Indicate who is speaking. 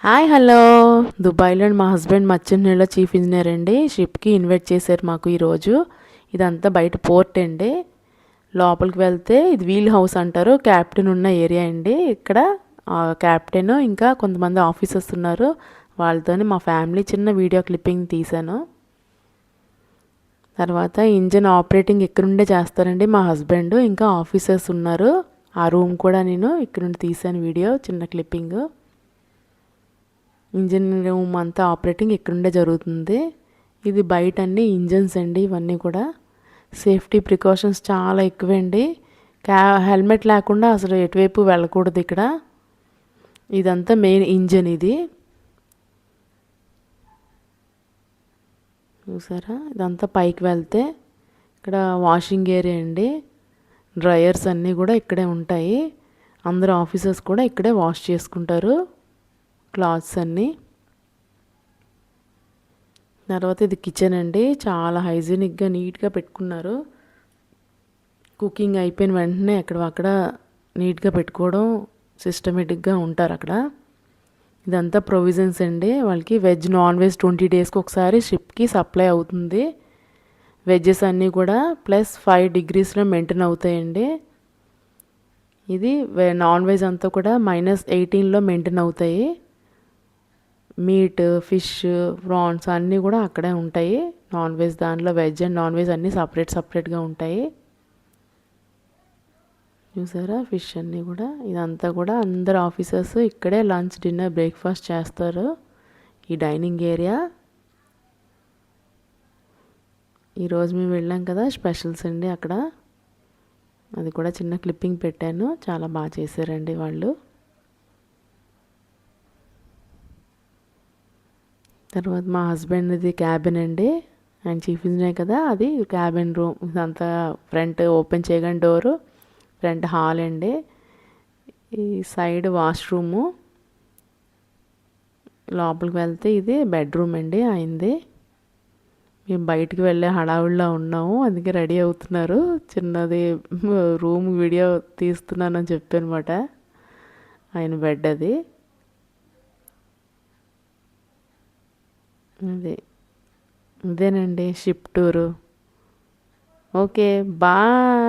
Speaker 1: Hi hello. దుబాయ్లో మా husband మచ్చనీళ్ళలో chief engineer అండి. షిప్కి ఇన్వైట్ చేశారు మాకు ఈరోజు. ఇదంతా బయట పోర్ట్ అండి. లోపలికి వెళ్తే ఇది వీల్ హౌస్ అంటారు. క్యాప్టెన్ ఉన్న ఏరియా అండి. ఇక్కడ క్యాప్టెన్ ఇంకా కొంతమంది ఆఫీసర్స్ ఉన్నారు. వాళ్ళతోని మా ఫ్యామిలీ చిన్న వీడియో క్లిప్పింగ్ తీశాను. తర్వాత ఇంజన్ ఆపరేటింగ్ ఇక్కడ నుండే చేస్తారండి మా హస్బెండ్. ఇంకా ఆఫీసర్స్ ఉన్నారు. ఆ రూమ్ కూడా నేను ఇక్కడ నుండి తీశాను వీడియో చిన్న క్లిప్పింగ్. ఇంజిన్ రూమ్ అంతా ఆపరేటింగ్ ఇక్కడుండే జరుగుతుంది. ఇది బయట అన్ని ఇంజన్స్ అండి. ఇవన్నీ కూడా సేఫ్టీ ప్రికాషన్స్ చాలా ఎక్కువండి. హెల్మెట్ లేకుండా అసలు ఎటువైపు వెళ్ళకూడదు ఇక్కడ. ఇదంతా మెయిన్ ఇంజన్ ఇది చూసారా. ఇదంతా పైకి వెళ్తే ఇక్కడ వాషింగ్ ఏరియా అండి. డ్రయర్స్ అన్నీ కూడా ఇక్కడే ఉంటాయి. అందరు ఆఫీసర్స్ కూడా ఇక్కడే వాష్ చేసుకుంటారు క్లాత్స్ అన్నీ. తర్వాత ఇది కిచెన్ అండి. చాలా హైజీనిక్గా నీట్గా పెట్టుకున్నారు. కుకింగ్ అయిపోయిన వెంటనే అక్కడ నీట్గా పెట్టుకోవడం సిస్టమేటిక్గా ఉంటారు అక్కడ. ఇదంతా ప్రొవిజన్స్ అండి. వాళ్ళకి వెజ్ నాన్ వెజ్ 20 డేస్కి ఒకసారి షిప్కి సప్లై అవుతుంది. వెజ్జెస్ అన్నీ కూడా +5 degreesలో మెయింటైన్ అవుతాయండి. ఇది నాన్ వెజ్ అంతా కూడా -18లో మెయింటైన్ అవుతాయి. మీట్, ఫిష్, ప్రాన్స్ అన్నీ కూడా అక్కడే ఉంటాయి. నాన్ వెజ్ దాంట్లో వెజ్ అండ్ నాన్ వెజ్ అన్నీ సపరేట్గా ఉంటాయి. చూసారా ఫిష్ అన్నీ కూడా. ఇదంతా కూడా అందరు ఆఫీసర్స్ ఇక్కడే లంచ్, డిన్నర్, బ్రేక్ఫాస్ట్ చేస్తారు. ఈ డైనింగ్ ఏరియా. ఈరోజు మేము వెళ్ళాం కదా, స్పెషల్స్ అండి అక్కడ. అది కూడా చిన్న క్లిప్పింగ్ పెట్టాను. చాలా బాగా చేశారండి వాళ్ళు. తర్వాత మా హస్బెండ్ది క్యాబిన్ అండి. ఆయన చీఫ్ ఇంజనీర్ కదా, అది క్యాబిన్ రూమ్. ఇదంతా ఫ్రంట్ ఓపెన్ చేయగానే డోరు, ఫ్రంట్ హాల్ అండి. ఈ సైడ్ వాష్రూము. లోపలికి వెళ్తే ఇది బెడ్రూమ్ అండి ఆయనది. మేము బయటికి వెళ్ళే హడావుడిలో ఉన్నాము, అందుకే రెడీ అవుతున్నారు. చిన్నది రూమ్ వీడియో తీస్తున్నానని చెప్పానమాట. ఆయన బెడ్ అది. ఇదేనండి షిప్ టూరు. Okay bye.